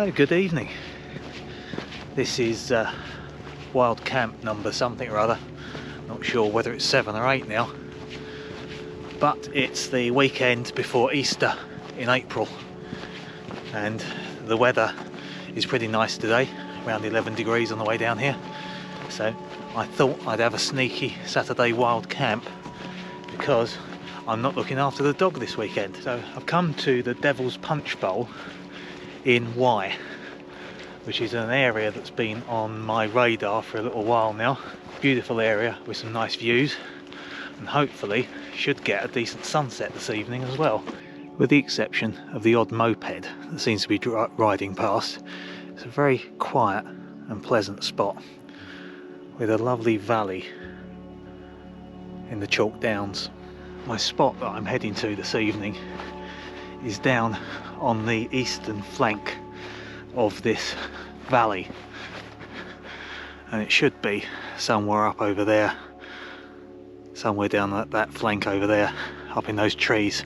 So good evening. This is wild camp number something or other. Not sure whether it's 7 or 8 now, but it's the weekend before Easter in April, and the weather is pretty nice today, around 11 degrees on the way down here. So I thought I'd have a sneaky Saturday wild camp because I'm not looking after the dog this weekend. So I've come to the Devil's Punch Bowl in Wye, which is an area that's been on my radar for a little while now. Beautiful area with some nice views, and hopefully should get a decent sunset this evening as well. With the exception of the odd moped that seems to be riding past, it's a very quiet and pleasant spot with a lovely valley in the chalk downs. My spot that I'm heading to this evening is down on the eastern flank of this valley, and it should be somewhere up over there, somewhere down that flank over there, up in those trees.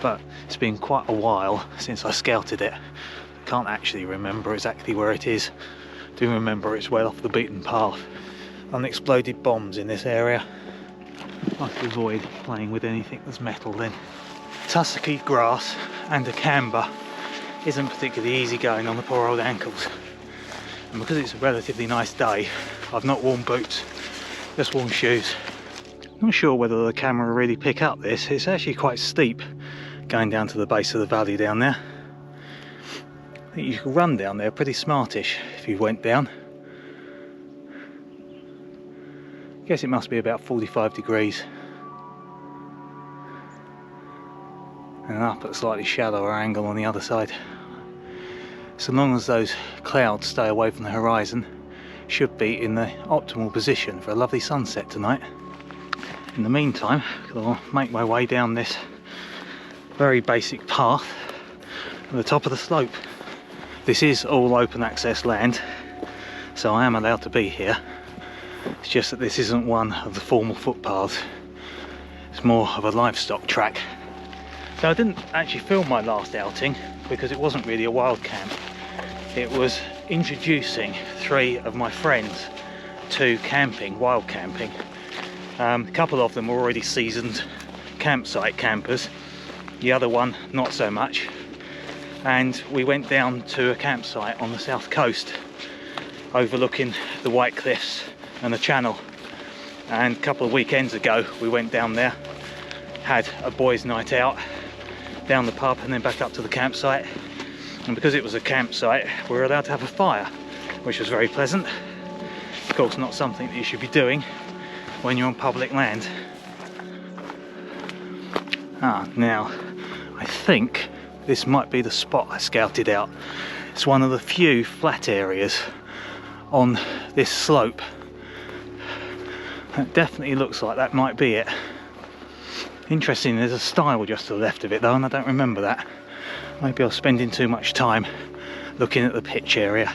But it's been quite a while since I scouted it. I can't actually remember exactly where it is. I do remember it's well off the beaten path. Unexploded bombs in this area. I have to avoid playing with anything that's metal then. Tussocky grass and a camber isn't particularly easy going on the poor old ankles, and because it's a relatively nice day, I've not worn boots, just worn shoes. Not sure whether the camera will really pick up this. It's actually quite steep going down to the base of the valley down there. I think you could run down there pretty smartish if you went down. I guess it must be about 45 degrees. And up at a slightly shallower angle on the other side. So long as those clouds stay away from the horizon, should be in the optimal position for a lovely sunset tonight. In the meantime, I'll make my way down this very basic path at the top of the slope. This is all open access land, so I am allowed to be here. It's just that this isn't one of the formal footpaths. It's more of a livestock track. So I didn't actually film my last outing because it wasn't really a wild camp. It was introducing 3 of my friends to camping, wild camping. A couple of them were already seasoned campsite campers, the other one not so much. And we went down to a campsite on the south coast overlooking the White Cliffs and the Channel. And a couple of weekends ago we went down there, had a boys' night out down the pub and then back up to the campsite. And because it was a campsite, we were allowed to have a fire, which was very pleasant. Of course, not something that you should be doing when you're on public land. Now I think this might be the spot I scouted out. It's one of the few flat areas on this slope. It definitely looks like that might be it. Interesting, there's a stile just to the left of it though, and I don't remember that. Maybe I was spending too much time looking at the pitch area.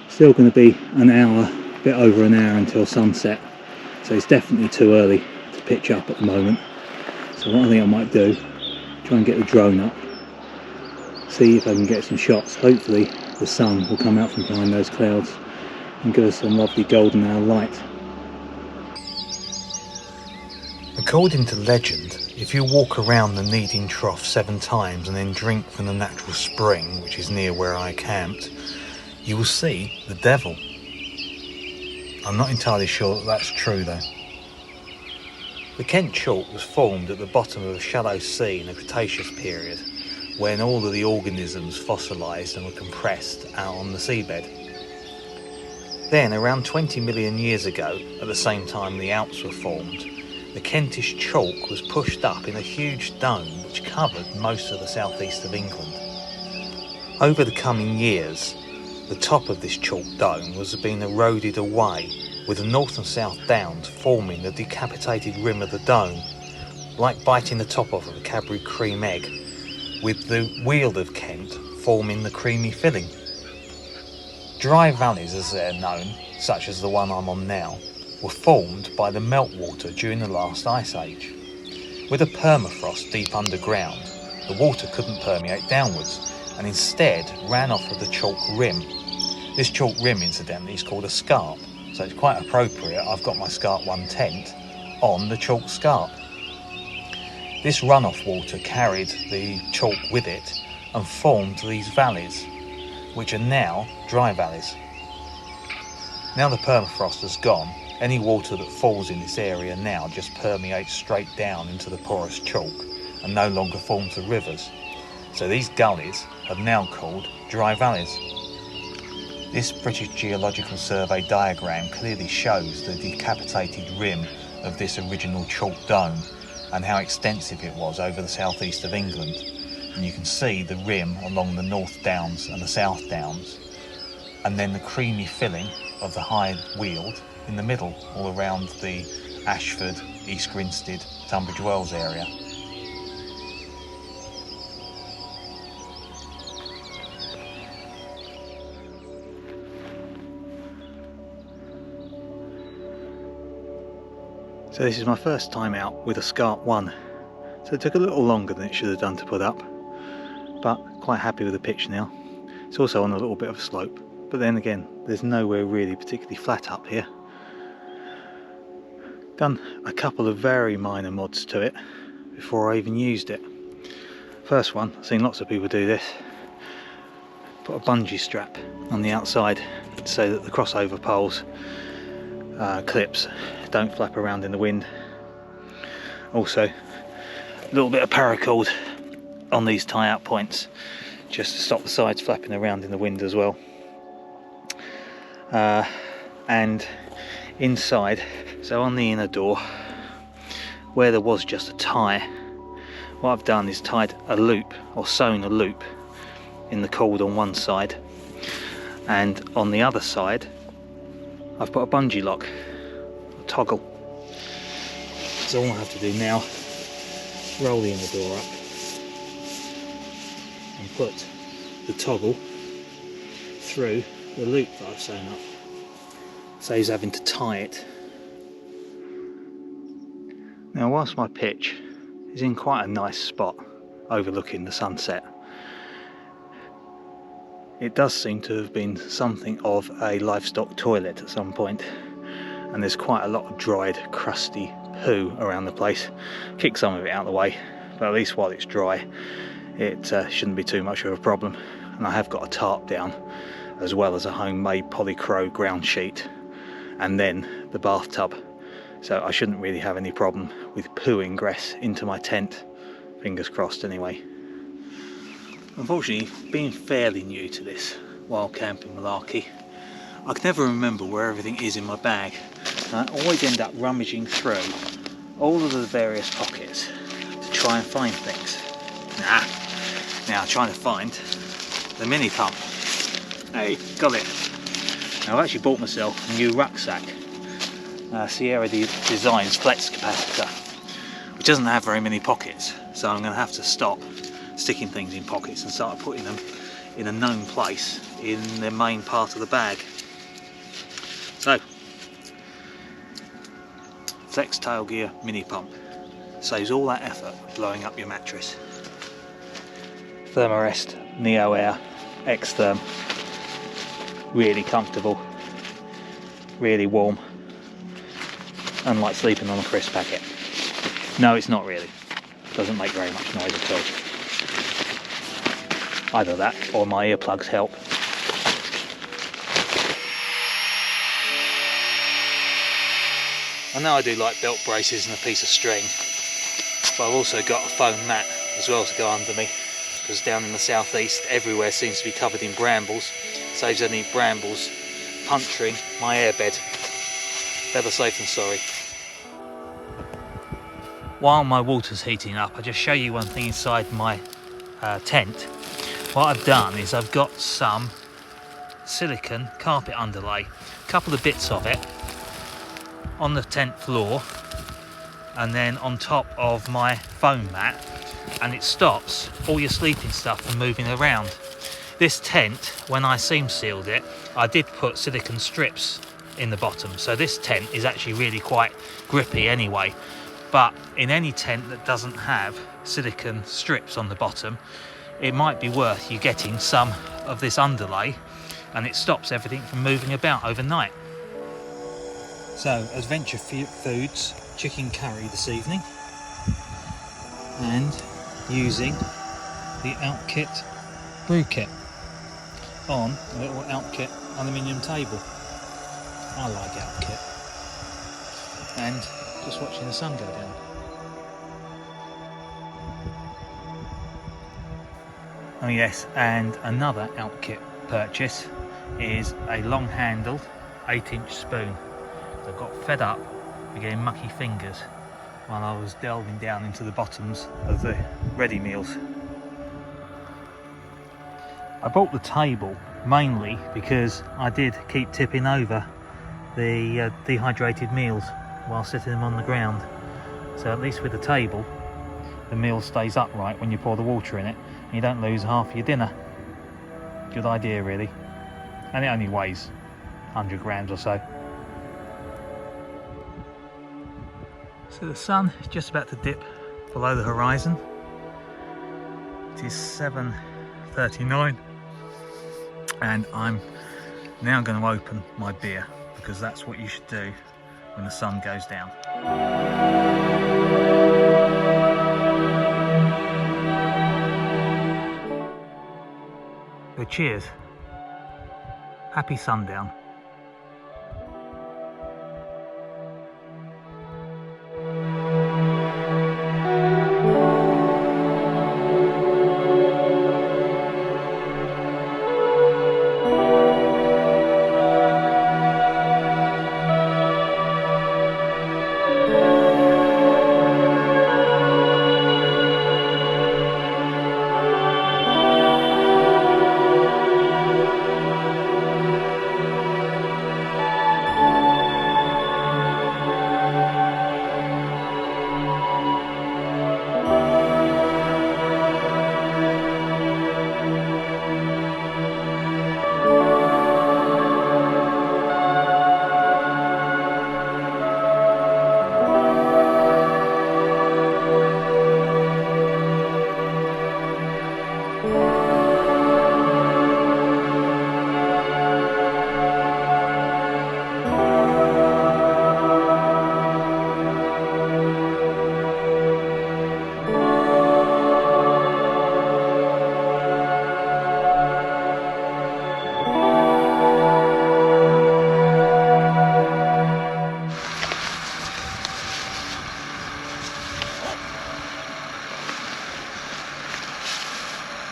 Still going to be an hour, a bit over an hour until sunset, so it's definitely too early to pitch up at the moment. So what I think I might do, try and get the drone up, see if I can get some shots. Hopefully the sun will come out from behind those clouds and give us some lovely golden hour light. According to legend, if you walk around the Kneading Trough 7 times and then drink from the natural spring, which is near where I camped, you will see the devil. I'm not entirely sure that that's true though. The Kent chalk was formed at the bottom of a shallow sea in the Cretaceous period, when all of the organisms fossilised and were compressed out on the seabed. Then, around 20 million years ago, at the same time the Alps were formed, the Kentish chalk was pushed up in a huge dome which covered most of the southeast of England. Over the coming years, the top of this chalk dome was being eroded away, with the north and south downs forming the decapitated rim of the dome, like biting the top off of a Cadbury cream egg, with the Weald of Kent forming the creamy filling. Dry valleys, as they're known, such as the one I'm on now, were formed by the meltwater during the last ice age. With a permafrost deep underground, the water couldn't permeate downwards and instead ran off of the chalk rim. This chalk rim, incidentally, is called a scarp, so it's quite appropriate I've got my Scarp1 tent on the chalk scarp. This runoff water carried the chalk with it and formed these valleys, which are now dry valleys. Now the permafrost has gone, any water that falls in this area now just permeates straight down into the porous chalk and no longer forms the rivers. So these gullies are now called dry valleys. This British Geological Survey diagram clearly shows the decapitated rim of this original chalk dome and how extensive it was over the southeast of England. And you can see the rim along the North Downs and the South Downs, and then the creamy filling of the high Weald in the middle, all around the Ashford, East Grinstead, Tunbridge Wells area. So this is my first time out with a Scarp1, so it took a little longer than it should have done to put up, but quite happy with the pitch now. It's also on a little bit of a slope, but then again there's nowhere really particularly flat up here. Done a couple of very minor mods to it before I even used it. First one, I've seen lots of people do this, put a bungee strap on the outside so that the crossover poles clips don't flap around in the wind. Also a little bit of paracord on these tie-out points just to stop the sides flapping around in the wind as well. And inside, so on the inner door where there was just a tie, what I've done is tied a loop or sewn a loop in the cord on one side, and on the other side I've put a bungee lock, a toggle. So all I have to do now, roll the inner door up and put the toggle through the loop that I've sewn up. Saves having to tie it. Now whilst my pitch is in quite a nice spot overlooking the sunset, it does seem to have been something of a livestock toilet at some point, and there's quite a lot of dried, crusty poo around the place. Kick some of it out of the way, but at least while it's dry it shouldn't be too much of a problem. And I have got a tarp down, as well as a homemade polycrow ground sheet, and then the bathtub, so I shouldn't really have any problem with poo ingress into my tent, fingers crossed anyway. Unfortunately, being fairly new to this wild camping malarkey, I can never remember where everything is in my bag. I always end up rummaging through all of the various pockets to try and find things. Now trying to find the mini pump. Hey, got it. Now I've actually bought myself a new rucksack, Sierra Designs Flex Capacitor, which doesn't have very many pockets, so I'm going to have to stop sticking things in pockets and start putting them in a known place in the main part of the bag. So, Flex Tail Gear Mini Pump saves all that effort of blowing up your mattress. Thermarest Neo Air X-Therm, really comfortable, really warm, unlike sleeping on a crisp packet. No, it's not really, doesn't make very much noise at all. Either that or my earplugs help. I know I do like belt braces and a piece of string, but I've also got a foam mat as well to go under me, because down in the southeast everywhere seems to be covered in brambles. Saves any brambles puncturing my airbed. Better safe than sorry. While my water's heating up, I'll just show you one thing inside my tent. What I've done is I've got some silicone carpet underlay, a couple of bits of it on the tent floor, and then on top of my foam mat, and it stops all your sleeping stuff from moving around. This tent, when I seam sealed it, I did put silicone strips in the bottom, so this tent is actually really quite grippy anyway. But in any tent that doesn't have silicone strips on the bottom, it might be worth you getting some of this underlay, and it stops everything from moving about overnight. So, Adventure Foods chicken curry this evening, and using the Outkit brew kit on a little Outkit aluminium table. I like Outkit. And just watching the sun go down. Oh yes, and another Outkit purchase is a long handled 8-inch spoon. I got fed up with getting mucky fingers while I was delving down into the bottoms of the ready meals. I bought the table mainly because I did keep tipping over the dehydrated meals while sitting them on the ground. So at least with the table, the meal stays upright when you pour the water in it, and you don't lose half your dinner. Good idea really. And it only weighs 100 grams or so. So the sun is just about to dip below the horizon. It is 7:39 and I'm now going to open my beer, because that's what you should do when the sun goes down. So cheers. Happy sundown.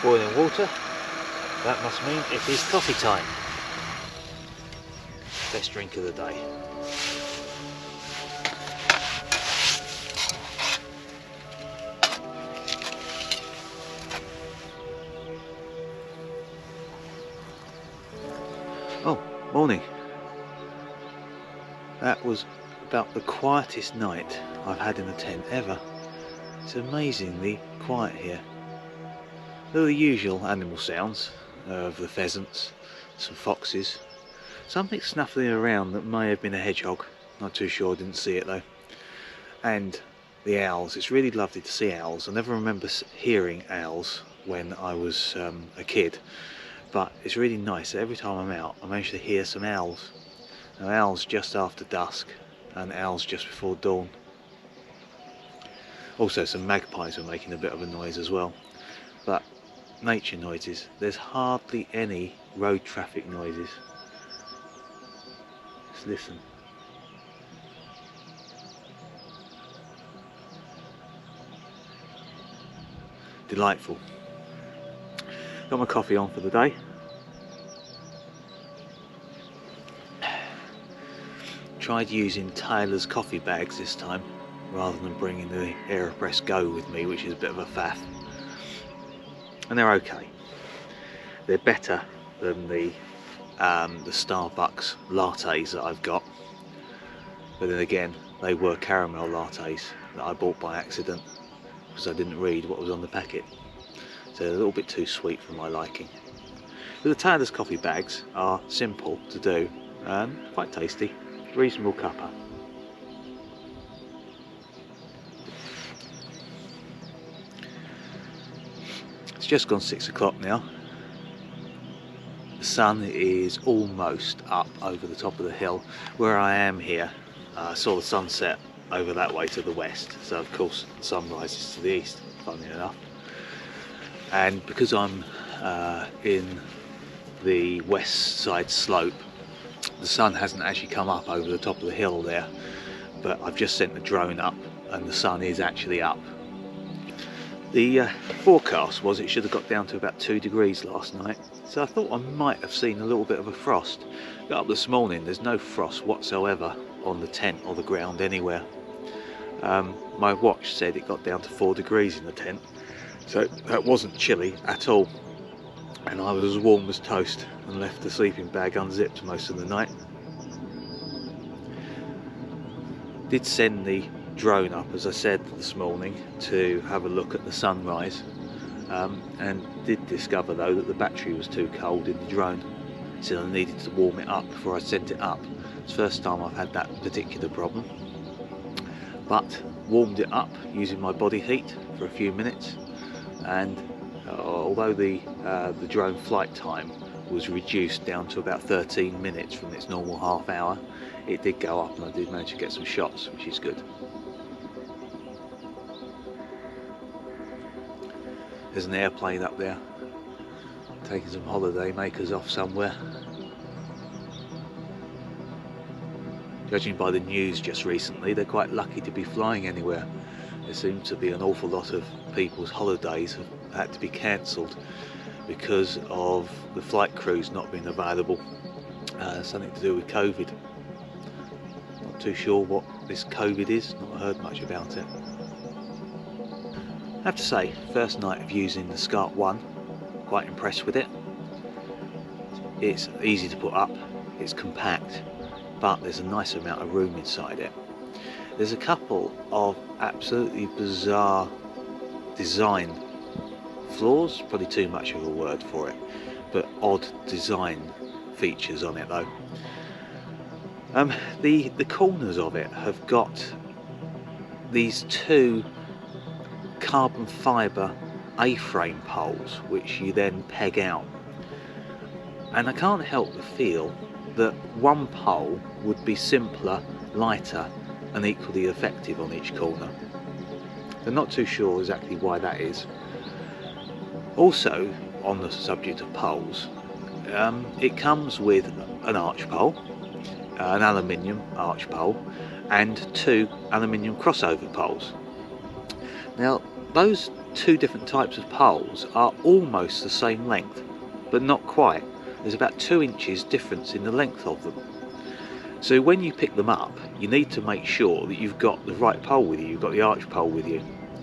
Boiling water, that must mean it is coffee time. Best drink of the day. Oh, morning. That was about the quietest night I've had in a tent ever. It's amazingly quiet here. There are the usual animal sounds of the pheasants, some foxes, something snuffling around that may have been a hedgehog, not too sure, didn't see it though, and the owls. It's really lovely to see owls. I never remember hearing owls when I was a kid, but it's really nice that every time I'm out I manage to hear some owls. Now, owls just after dusk and owls just before dawn. Also some magpies were making a bit of a noise as well. But nature noises, there's hardly any road traffic noises. Let's listen. Delightful. Got my coffee on for the day. Tried using Taylor's coffee bags this time rather than bringing the AeroPress Go with me, which is a bit of a faff. And they're okay. They're better than the Starbucks lattes that I've got. But then again, they were caramel lattes, that I bought by accident because I didn't read what was on the packet. So a little bit too sweet for my liking. But the Taylor's coffee bags are simple to do and quite tasty, reasonable cuppa. It's just gone 6 o'clock now. The sun is almost up over the top of the hill. Where I am here, I saw the sunset over that way to the west, so of course the sun rises to the east, funny enough. And because I'm in the west side slope, the sun hasn't actually come up over the top of the hill there, but I've just sent the drone up and the sun is actually up. The forecast was it should have got down to about 2 degrees last night, so I thought I might have seen a little bit of a frost. Got up this morning, there's no frost whatsoever on the tent or the ground anywhere. My watch said it got down to 4 degrees in the tent, so that wasn't chilly at all, and I was as warm as toast and left the sleeping bag unzipped most of the night. Did send the drone up, as I said this morning, to have a look at the sunrise, and did discover though that the battery was too cold in the drone, so I needed to warm it up before I sent it up. It's the first time I've had that particular problem, but warmed it up using my body heat for a few minutes, and although the drone flight time was reduced down to about 13 minutes from its normal half hour, it did go up and I did manage to get some shots, which is good. There's an airplane up there taking some holiday makers off somewhere. Judging by the news just recently, they're quite lucky to be flying anywhere. There seems to be an awful lot of people's holidays have had to be cancelled because of the flight crews not being available. Something to do with COVID. Not too sure what this COVID is, not heard much about it. I have to say, first night of using the Scarp1, quite impressed with it. It's easy to put up, it's compact, but there's a nice amount of room inside it. There's a couple of absolutely bizarre design flaws, probably too much of a word for it, but odd design features on it though. The corners of it have got these two carbon fibre A-frame poles which you then peg out, and I can't help but feel that one pole would be simpler, lighter and equally effective on each corner. I'm not too sure exactly why that is. Also, on the subject of poles, it comes with an arch pole, an aluminium arch pole, and 2 aluminium crossover poles. Now, those 2 different types of poles are almost the same length, but not quite. There's about 2 inches difference in the length of them. So when you pick them up, you need to make sure that you've got the right pole with you, you've got the arch pole with you.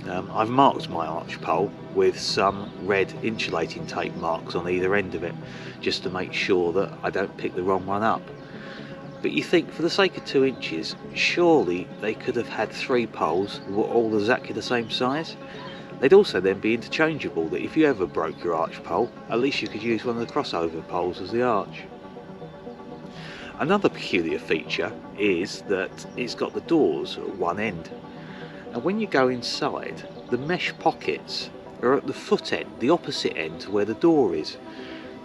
I've marked my arch pole with some red insulating tape marks on either end of it, just to make sure that I don't pick the wrong one up. But you think, for the sake of 2 inches, surely they could have had 3 poles that were all exactly the same size? They'd also then be interchangeable, that if you ever broke your arch pole, at least you could use one of the crossover poles as the arch. Another peculiar feature is that it's got the doors at one end. And when you go inside, the mesh pockets are at the foot end, the opposite end to where the door is.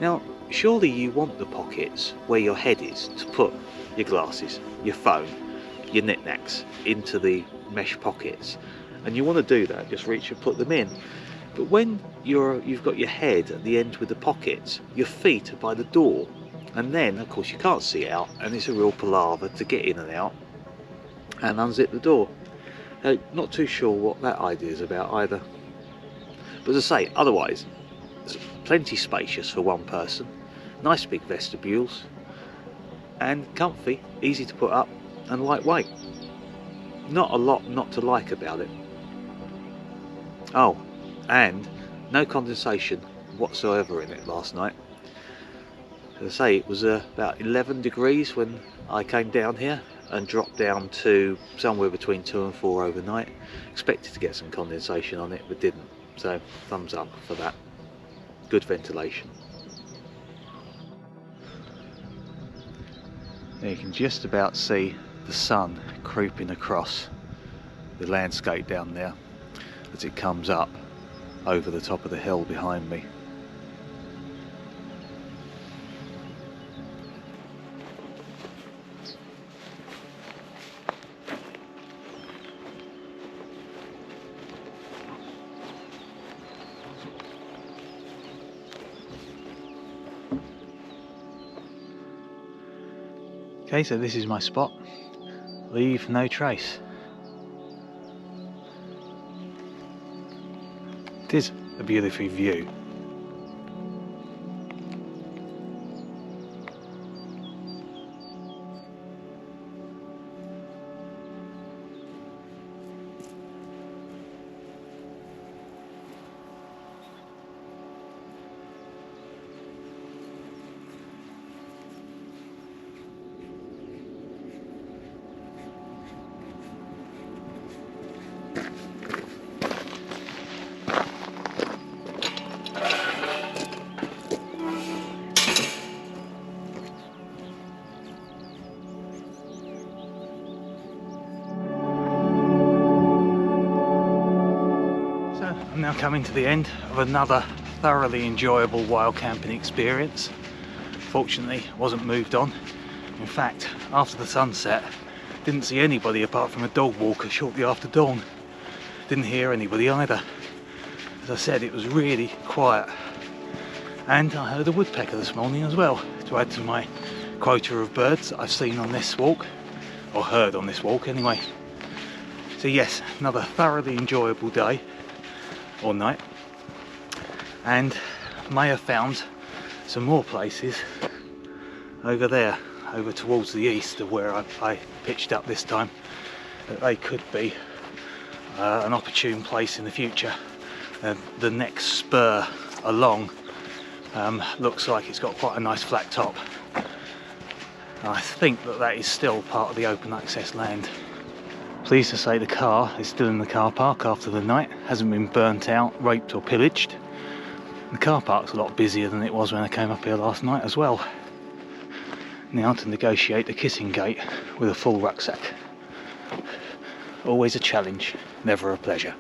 Now, surely you want the pockets where your head is to put your glasses, your phone, your knickknacks into the mesh pockets. And you want to do that, just reach and put them in. But when you've got your head at the end with the pockets, your feet are by the door. And then, of course, you can't see out, and it's a real palaver to get in and out and unzip the door. Not too sure what that idea is about either. But as I say, otherwise, it's plenty spacious for one person, nice big vestibules, and comfy, easy to put up, and lightweight. Not a lot not to like about it. Oh, and no condensation whatsoever in it last night. As I say, it was about 11 degrees when I came down here, and dropped down to somewhere between 2 and 4 overnight. Expected to get some condensation on it, but didn't, so thumbs up for that. Good ventilation. Now you can just about see the sun creeping across the landscape down there as it comes up over the top of the hill behind me. Okay, so this is my spot. Leave no trace. It is a beautiful view. I'm now coming to the end of another thoroughly enjoyable wild camping experience. Fortunately, I wasn't moved on. In fact, after the sunset, didn't see anybody apart from a dog walker shortly after dawn. Didn't hear anybody either. As I said, it was really quiet. And I heard a woodpecker this morning as well, to add to my quota of birds that I've seen on this walk, or heard on this walk anyway. So yes, another thoroughly enjoyable day or night, and may have found some more places over there, over towards the east of where I pitched up this time, that they could be an opportune place in the future. The next spur along looks like it's got quite a nice flat top. I think that is still part of the open access land. Pleased to say the car is still in the car park after the night, hasn't been burnt out, raped or pillaged. The car park's a lot busier than it was when I came up here last night as well. Now to negotiate the kissing gate with a full rucksack. Always a challenge, never a pleasure.